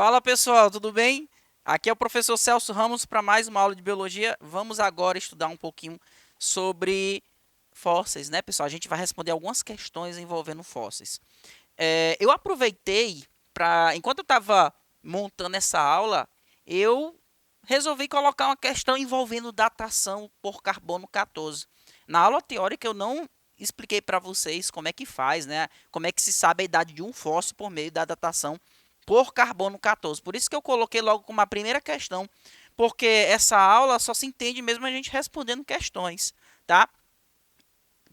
Fala pessoal, tudo bem? Aqui é o professor Celso Ramos para mais uma aula de biologia. Vamos agora estudar um pouquinho sobre fósseis, né, pessoal? A gente vai responder algumas questões envolvendo fósseis. Eu aproveitei para, enquanto eu estava montando essa aula, eu resolvi colocar uma questão envolvendo datação por carbono 14. Na aula teórica eu não expliquei para vocês como é que faz, né? Como é que se sabe a idade de um fóssil por meio da datação por carbono 14. Por isso que eu coloquei logo como a primeira questão, porque essa aula só se entende mesmo a gente respondendo questões, tá?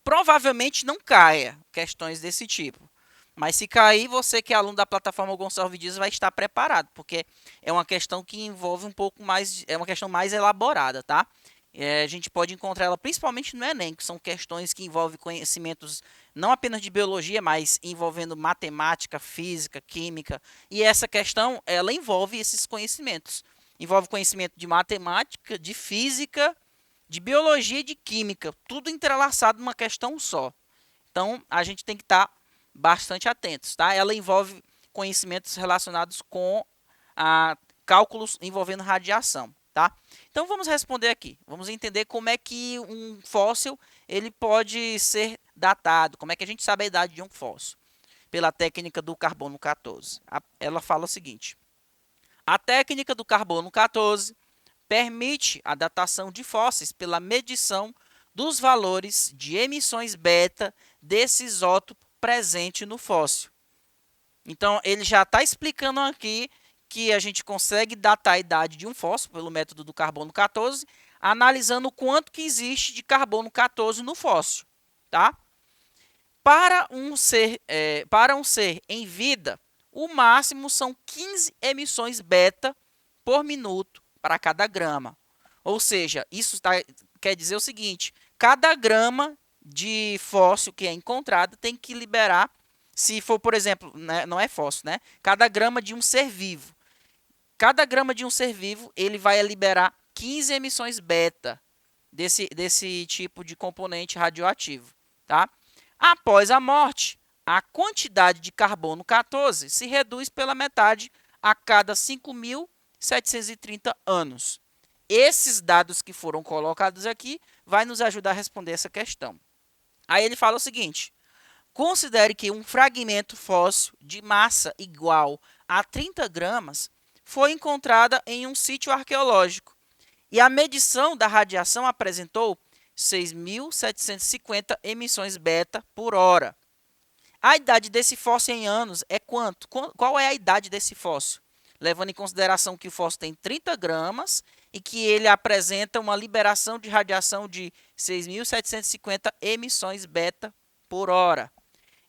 Provavelmente não caia questões desse tipo. Mas se cair, você que é aluno da plataforma Gonçalves Dias vai estar preparado, porque é uma questão que envolve um pouco mais, é uma questão mais elaborada, tá? A gente pode encontrar ela principalmente no Enem, que são questões que envolvem conhecimentos não apenas de biologia, mas envolvendo matemática, física, química. E essa questão, ela envolve esses conhecimentos. Envolve conhecimento de matemática, de física, de biologia e de química, tudo entrelaçado numa questão só. Então, a gente tem que estar bastante atentos, tá? Ela envolve conhecimentos relacionados com cálculos envolvendo radiação, tá? Então, vamos responder aqui. Vamos entender como é que um fóssil ele pode ser datado, como é que a gente sabe a idade de um fóssil, pela técnica do carbono 14. Ela fala o seguinte: a técnica do carbono 14 permite a datação de fósseis pela medição dos valores de emissões beta desse isótopo presente no fóssil. Então, ele já está explicando aqui que a gente consegue datar a idade de um fóssil pelo método do carbono 14, analisando o quanto que existe de carbono 14 no fóssil, tá? Para um ser em vida, o máximo são 15 emissões beta por minuto para cada grama. Ou seja, quer dizer o seguinte: cada grama de fóssil que é encontrado tem que liberar, se for, por exemplo, né, não é fóssil, né? Cada grama de um ser vivo. Cada grama de um ser vivo, ele vai liberar 15 emissões beta desse tipo de componente radioativo, tá? Após a morte, a quantidade de carbono 14 se reduz pela metade a cada 5.730 anos. Esses dados que foram colocados aqui vai nos ajudar a responder essa questão. Aí ele fala o seguinte: considere que um fragmento fóssil de massa igual a 30 gramas foi encontrada em um sítio arqueológico e a medição da radiação apresentou 6.750 emissões beta por hora. A idade desse fóssil em anos é quanto? Qual é a idade desse fóssil? Levando em consideração que o fóssil tem 30 gramas e que ele apresenta uma liberação de radiação de 6.750 emissões beta por hora.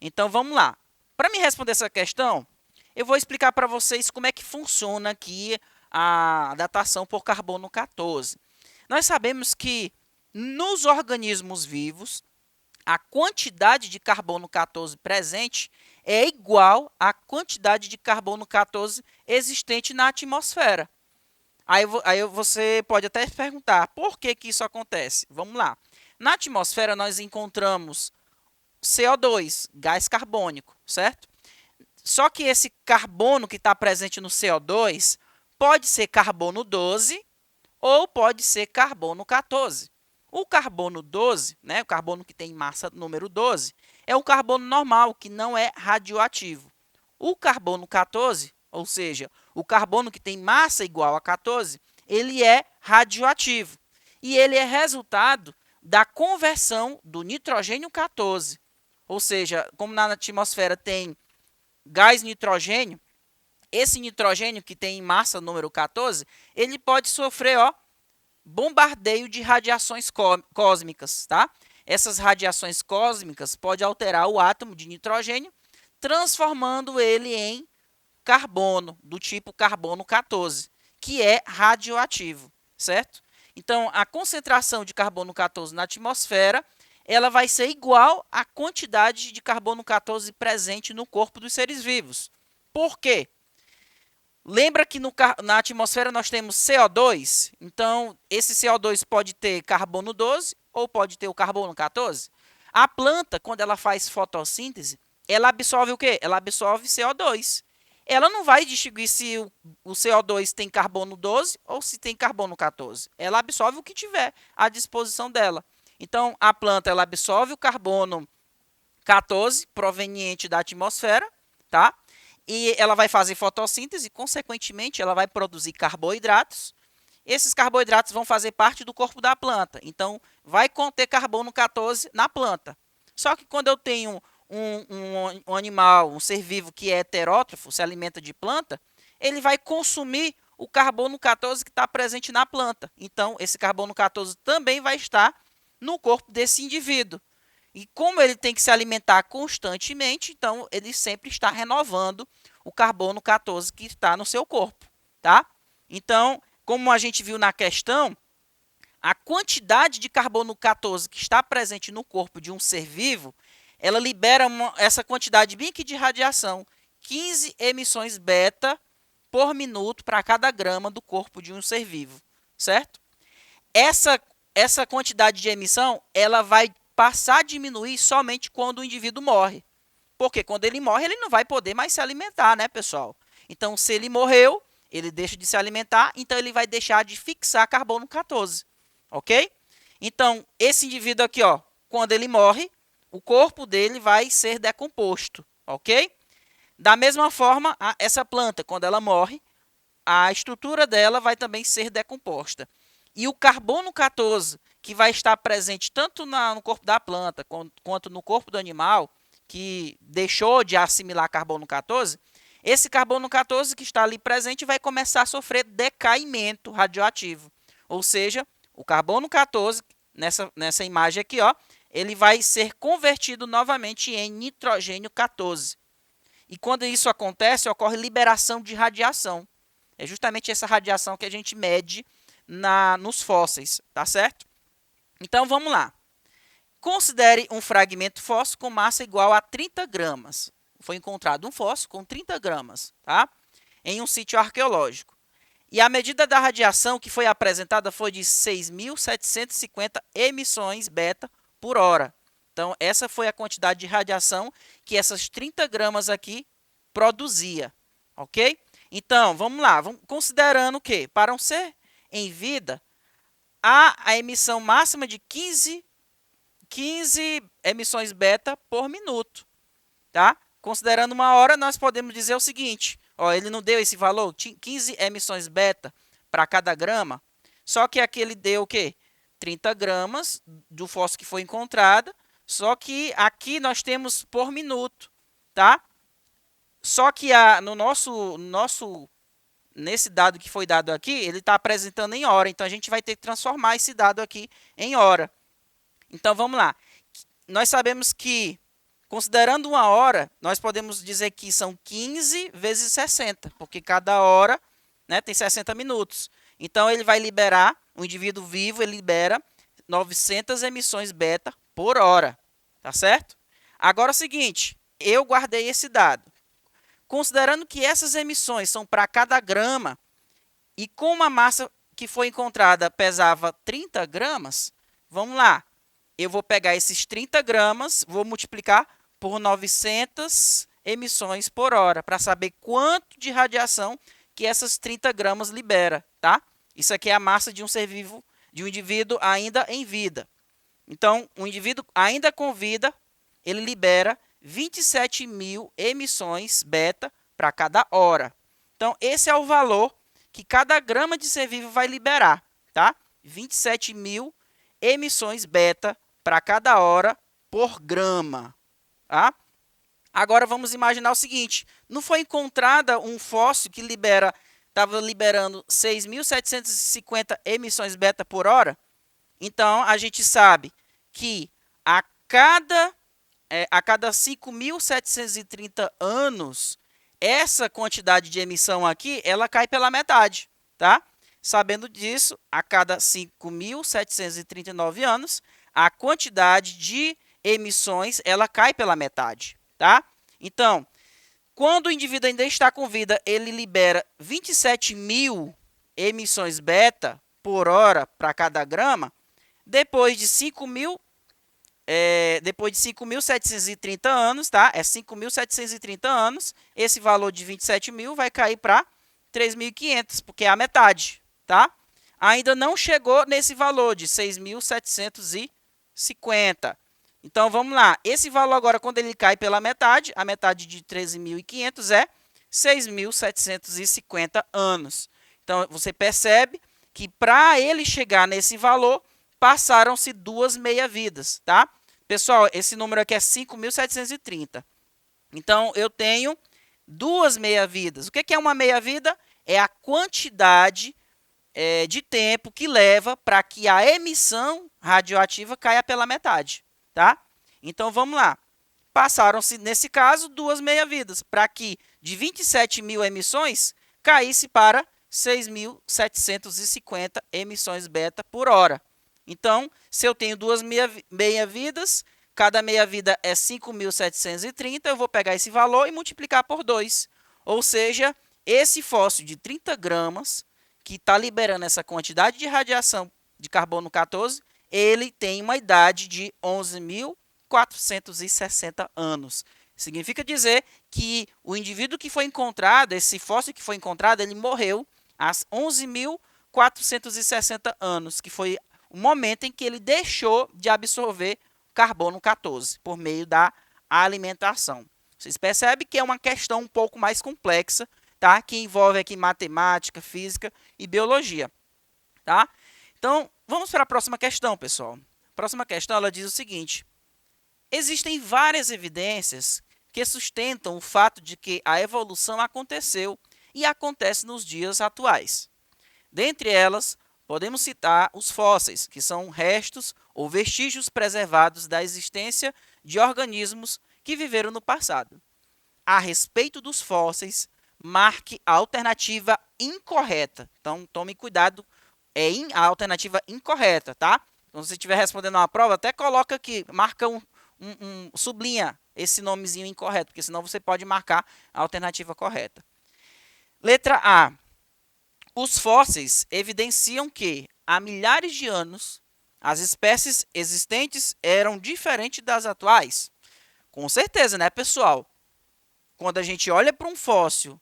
Então, vamos lá. Para me responder essa questão, eu vou explicar para vocês como é que funciona aqui a datação por carbono 14. Nós sabemos que nos organismos vivos, a quantidade de carbono 14 presente é igual à quantidade de carbono 14 existente na atmosfera. Aí você pode até perguntar, por que isso acontece? Vamos lá. Na atmosfera, nós encontramos CO2, gás carbônico, certo? Só que esse carbono que está presente no CO2 pode ser carbono 12 ou pode ser carbono 14. O carbono 12, né, o carbono que tem massa número 12, é um carbono normal, que não é radioativo. O carbono 14, ou seja, o carbono que tem massa igual a 14, ele é radioativo. E ele é resultado da conversão do nitrogênio 14. Ou seja, como na atmosfera tem gás nitrogênio, esse nitrogênio que tem massa número 14, ele pode sofrer bombardeio de radiações cósmicas, tá? Essas radiações cósmicas podem alterar o átomo de nitrogênio, transformando ele em carbono, do tipo carbono 14, que é radioativo, certo? Então, a concentração de carbono 14 na atmosfera, ela vai ser igual à quantidade de carbono 14 presente no corpo dos seres vivos. Por quê? Lembra que na atmosfera nós temos CO2? Então, esse CO2 pode ter carbono 12 ou pode ter o carbono 14. A planta, quando ela faz fotossíntese, ela absorve o quê? Ela absorve CO2. ela não vai distinguir se o CO2 tem carbono 12 ou se tem carbono 14. Ela absorve o que tiver à disposição dela. Então, a planta ela absorve o carbono 14 proveniente da atmosfera, tá? E ela vai fazer fotossíntese, consequentemente, ela vai produzir carboidratos. Esses carboidratos vão fazer parte do corpo da planta. Então, vai conter carbono 14 na planta. Só que quando eu tenho um animal, um ser vivo que é heterótrofo, se alimenta de planta, ele vai consumir o carbono 14 que está presente na planta. Então, esse carbono 14 também vai estar no corpo desse indivíduo. E como ele tem que se alimentar constantemente, então ele sempre está renovando o carbono 14 que está no seu corpo, tá? Então, como a gente viu na questão, a quantidade de carbono 14 que está presente no corpo de um ser vivo, ela libera essa quantidade bem aqui de radiação, 15 emissões beta por minuto para cada grama do corpo de um ser vivo, certo? Essa quantidade de emissão, ela vai passar a diminuir somente quando o indivíduo morre. Porque quando ele morre, ele não vai poder mais se alimentar, né, pessoal? Então, se ele morreu, ele deixa de se alimentar, então ele vai deixar de fixar carbono 14, ok? Então, esse indivíduo aqui, ó, quando ele morre, o corpo dele vai ser decomposto, ok? Da mesma forma, essa planta, quando ela morre, a estrutura dela vai também ser decomposta. E o carbono 14, que vai estar presente tanto no corpo da planta quanto no corpo do animal, que deixou de assimilar carbono 14, esse carbono 14 que está ali presente vai começar a sofrer decaimento radioativo. Ou seja, o carbono 14, nessa imagem aqui, ó, ele vai ser convertido novamente em nitrogênio 14. E quando isso acontece, ocorre liberação de radiação. É justamente essa radiação que a gente mede nos fósseis, tá certo? Então, vamos lá. Considere um fragmento fóssil com massa igual a 30 gramas. Foi encontrado um fóssil com 30 gramas, tá? Em um sítio arqueológico. E a medida da radiação que foi apresentada foi de 6.750 emissões beta por hora. Então, essa foi a quantidade de radiação que essas 30 gramas aqui produzia, ok? Então, vamos lá. Considerando que, para um ser em vida, há a emissão máxima de 15 emissões beta por minuto, tá? Considerando uma hora, nós podemos dizer o seguinte, ó, ele não deu esse valor, 15 emissões beta para cada grama, só que aqui ele deu o quê? 30 gramas do fósforo que foi encontrada, só que aqui nós temos por minuto, tá? Só que nesse dado que foi dado aqui, ele está apresentando em hora. Então, a gente vai ter que transformar esse dado aqui em hora. Então, vamos lá. Nós sabemos que, considerando uma hora, nós podemos dizer que são 15 vezes 60, porque cada hora, né, tem 60 minutos. Então, ele vai liberar, o indivíduo vivo, ele libera 900 emissões beta por hora. Tá certo? Agora é o seguinte, eu guardei esse dado. Considerando que essas emissões são para cada grama, e como a massa que foi encontrada pesava 30 gramas, vamos lá. Eu vou pegar esses 30 gramas, vou multiplicar por 900 emissões por hora, para saber quanto de radiação que essas 30 gramas libera, tá? Isso aqui é a massa de um ser vivo, de um indivíduo ainda em vida. Então, um indivíduo ainda com vida, ele libera 27.000 emissões beta para cada hora. Então, esse é o valor que cada grama de ser vivo vai liberar, tá? 27.000 emissões beta para cada hora por grama, tá? Agora, vamos imaginar o seguinte, não foi encontrada um fóssil que estava liberando 6.750 emissões beta por hora? Então, a gente sabe que a cada 5.730 anos, essa quantidade de emissão aqui, ela cai pela metade, tá? Sabendo disso, a cada 5.739 anos, a quantidade de emissões, ela cai pela metade, tá? Então, quando o indivíduo ainda está com vida, ele libera 27.000 emissões beta por hora para cada grama. Depois de depois de 5.730 anos, tá? É 5.730 anos, esse valor de 27 mil vai cair para 3.500, porque é a metade, tá? Ainda não chegou nesse valor de 6.750. Então, vamos lá. Esse valor agora, quando ele cai pela metade, a metade de 13.500 é 6.750 anos. Então, você percebe que para ele chegar nesse valor, passaram-se 2 meia-vidas, tá? Pessoal, esse número aqui é 5.730. Então, eu tenho 2 meia-vidas. O que é uma meia-vida? É a quantidade de tempo que leva para que a emissão radioativa caia pela metade, tá? Então, vamos lá. Passaram-se, nesse caso, 2 meia-vidas, para que de 27 mil emissões, caísse para 6.750 emissões beta por hora. Então, se eu tenho 2 meia-vidas, cada meia-vida é 5.730, eu vou pegar esse valor e multiplicar por 2. Ou seja, esse fóssil de 30 gramas, que está liberando essa quantidade de radiação de carbono 14, ele tem uma idade de 11.460 anos. Significa dizer que o indivíduo que foi encontrado, esse fóssil que foi encontrado, ele morreu há 11.460 anos, que foi o momento em que ele deixou de absorver carbono 14 por meio da alimentação. Vocês percebem que é uma questão um pouco mais complexa, tá? Que envolve aqui matemática, física e biologia, tá? Então, vamos para a próxima questão, pessoal. A próxima questão, ela diz o seguinte: existem várias evidências que sustentam o fato de que a evolução aconteceu e acontece nos dias atuais. Dentre elas, podemos citar os fósseis, que são restos ou vestígios preservados da existência de organismos que viveram no passado. A respeito dos fósseis, marque a alternativa incorreta. Então, tome cuidado, a alternativa incorreta, tá? Então, se você estiver respondendo uma prova, até coloca aqui, marca sublinha esse nomezinho incorreto, porque senão você pode marcar a alternativa correta. Letra A. Os fósseis evidenciam que, há milhares de anos, as espécies existentes eram diferentes das atuais. Com certeza, né, pessoal? Quando a gente olha para um fóssil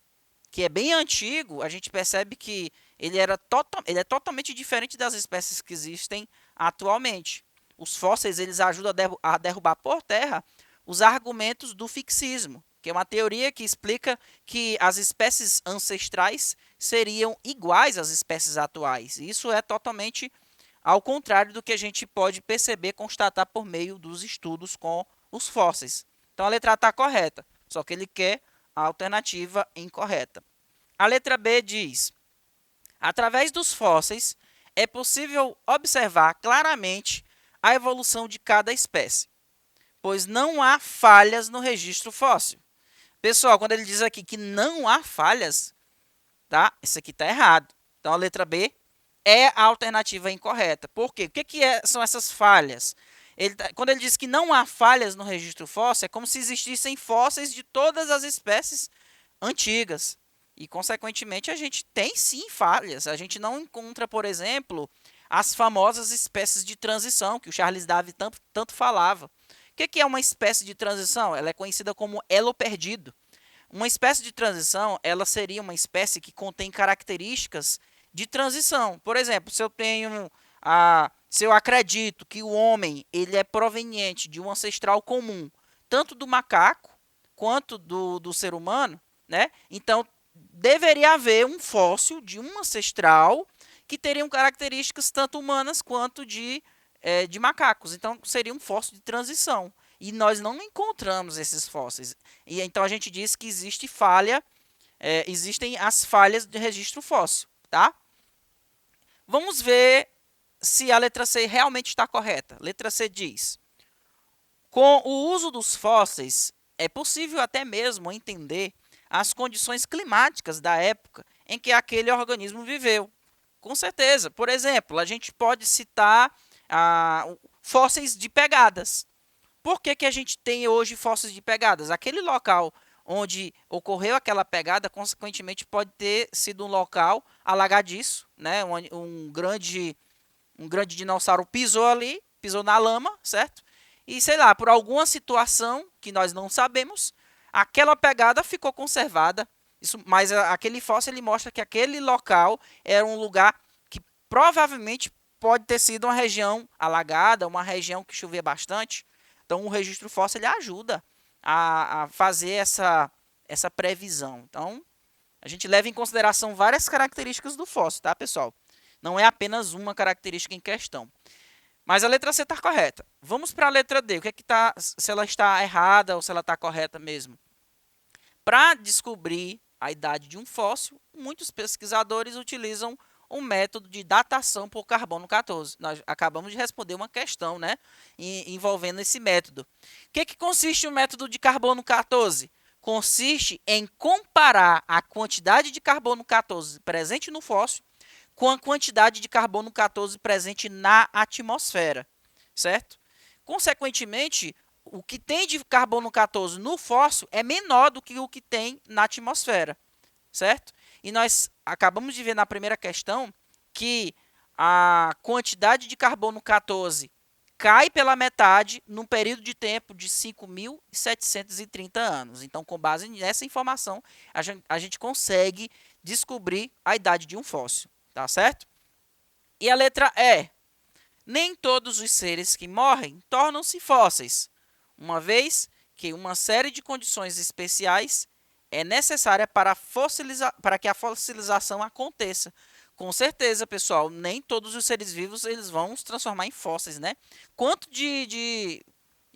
que é bem antigo, a gente percebe que ele é totalmente diferente das espécies que existem atualmente. Os fósseis eles ajudam a derrubar por terra os argumentos do fixismo, que é uma teoria que explica que as espécies ancestrais seriam iguais às espécies atuais. Isso é totalmente ao contrário do que a gente pode perceber, constatar por meio dos estudos com os fósseis. Então a letra A está correta, só que ele quer a alternativa incorreta. A letra B diz: através dos fósseis é possível observar claramente a evolução de cada espécie, pois não há falhas no registro fóssil. Pessoal, quando ele diz aqui que não há falhas, tá? Isso aqui está errado. Então, a letra B é a alternativa incorreta. Por quê? O que são essas falhas? Quando ele diz que não há falhas no registro fóssil, é como se existissem fósseis de todas as espécies antigas. E, consequentemente, a gente tem sim falhas. A gente não encontra, por exemplo, as famosas espécies de transição, que o Charles Darwin tanto falava. O que é uma espécie de transição? Ela é conhecida como elo perdido. Uma espécie de transição, ela seria uma espécie que contém características de transição. Por exemplo, se eu acredito que o homem ele é proveniente de um ancestral comum, tanto do macaco quanto do ser humano, né? Então, deveria haver um fóssil de um ancestral que teriam características tanto humanas quanto de macacos. Então, seria um fóssil de transição. E nós não encontramos esses fósseis. E então a gente diz que existe falha, existem as falhas de registro fóssil, tá? Vamos ver se a letra C realmente está correta. Letra C diz: com o uso dos fósseis, é possível até mesmo entender as condições climáticas da época em que aquele organismo viveu. Com certeza. Por exemplo, a gente pode citar fósseis de pegadas. Por que a gente tem hoje fósseis de pegadas? Aquele local onde ocorreu aquela pegada, consequentemente, pode ter sido um local alagadiço, né? Um grande dinossauro pisou ali, pisou na lama, certo? e, sei lá, por alguma situação que nós não sabemos, aquela pegada ficou conservada. Mas aquele fóssil ele mostra que aquele local era um lugar que provavelmente pode ter sido uma região alagada, uma região que chovia bastante. Então, o registro fóssil ele ajuda a fazer essa previsão. Então, a gente leva em consideração várias características do fóssil, tá, pessoal? Não é apenas uma característica em questão. Mas a letra C está correta. Vamos para a letra D. O que é que tá, se ela está errada ou se ela está correta mesmo? Para descobrir a idade de um fóssil, muitos pesquisadores utilizam um método de datação por carbono 14. Nós acabamos de responder uma questão, né, envolvendo esse método. O que consiste o método de carbono 14? Consiste em comparar a quantidade de carbono 14 presente no fóssil com a quantidade de carbono 14 presente na atmosfera, certo? Consequentemente, o que tem de carbono 14 no fóssil é menor do que o que tem na atmosfera, certo? E nós acabamos de ver na primeira questão que a quantidade de carbono 14 cai pela metade num período de tempo de 5.730 anos. Então, com base nessa informação, a gente consegue descobrir a idade de um fóssil, tá certo? E a letra E. Nem todos os seres que morrem tornam-se fósseis, uma vez que uma série de condições especiais é necessária para que a fossilização aconteça. Com certeza, pessoal, nem todos os seres vivos eles vão se transformar em fósseis, né? Quanto de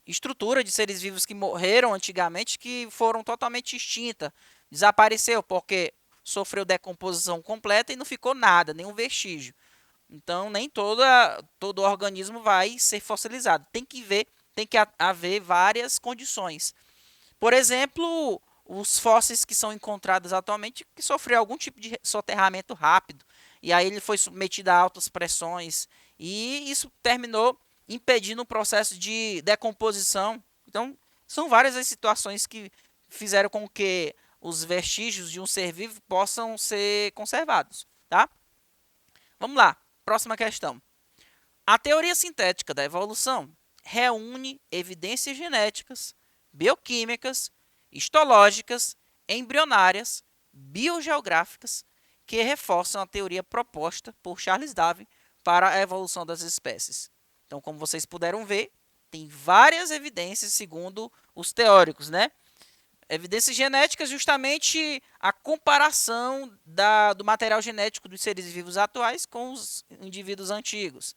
estrutura de seres vivos que morreram antigamente que foram totalmente extinta, desapareceu porque sofreu decomposição completa e não ficou nada, nenhum vestígio. Então, nem todo organismo vai ser fossilizado. Tem que haver várias condições. Por exemplo, os fósseis que são encontrados atualmente que sofreu algum tipo de soterramento rápido. E aí ele foi submetido a altas pressões. E isso terminou impedindo o processo de decomposição. Então, são várias as situações que fizeram com que os vestígios de um ser vivo possam ser conservados, tá? Vamos lá, próxima questão. A teoria sintética da evolução reúne evidências genéticas, bioquímicas, histológicas, embrionárias, biogeográficas que reforçam a teoria proposta por Charles Darwin para a evolução das espécies. Então, como vocês puderam ver, tem várias evidências segundo os teóricos, né? Evidências genéticas, justamente a comparação do material genético dos seres vivos atuais com os indivíduos antigos.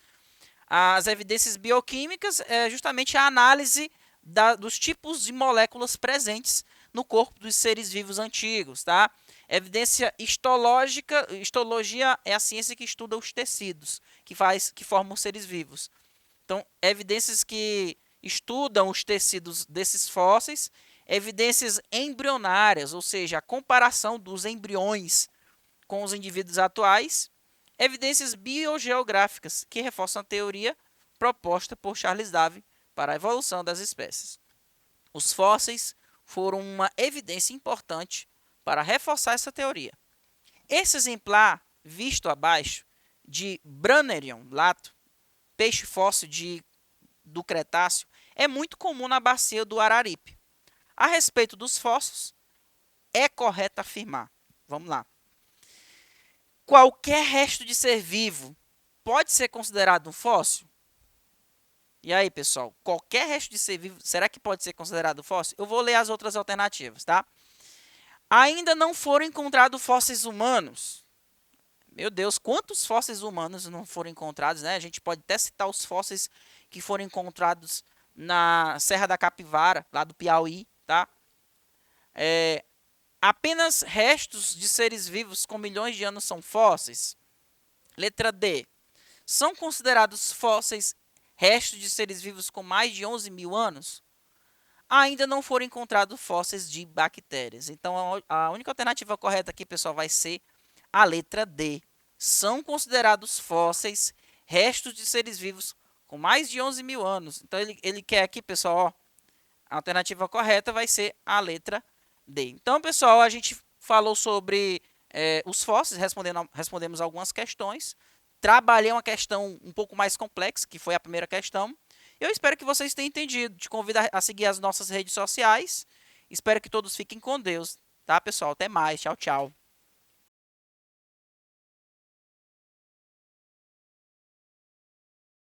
As evidências bioquímicas é justamente a análise dos tipos de moléculas presentes no corpo dos seres vivos antigos, tá? Evidência histológica, histologia é a ciência que estuda os tecidos que formam os seres vivos. Então, evidências que estudam os tecidos desses fósseis, evidências embrionárias, ou seja, a comparação dos embriões com os indivíduos atuais, evidências biogeográficas, que reforçam a teoria proposta por Charles Darwin para a evolução das espécies. Os fósseis foram uma evidência importante para reforçar essa teoria. Esse exemplar, visto abaixo, de Brannerion lato, peixe fóssil do Cretáceo, é muito comum na bacia do Araripe. A respeito dos fósseis, é correto afirmar. Vamos lá. Qualquer resto de ser vivo pode ser considerado um fóssil? E aí, pessoal, qualquer resto de ser vivo, será que pode ser considerado fóssil? Eu vou ler as outras alternativas, tá? Ainda não foram encontrados fósseis humanos. Meu Deus, quantos fósseis humanos não foram encontrados, né? A gente pode até citar os fósseis que foram encontrados na Serra da Capivara, lá do Piauí, tá? Apenas restos de seres vivos com milhões de anos são fósseis? Letra D. São considerados fósseis restos de seres vivos com mais de 11 mil anos? Ainda não foram encontrados fósseis de bactérias. Então, a única alternativa correta aqui, pessoal, vai ser a letra D. São considerados fósseis restos de seres vivos com mais de 11 mil anos. Então, ele quer aqui, pessoal, ó, a alternativa correta vai ser a letra D. Então, pessoal, a gente falou sobre os fósseis, respondemos algumas questões. Trabalhei uma questão um pouco mais complexa, que foi a primeira questão. Eu espero que vocês tenham entendido. Te convido a seguir as nossas redes sociais. Espero que todos fiquem com Deus, tá, pessoal? Até mais. Tchau, tchau.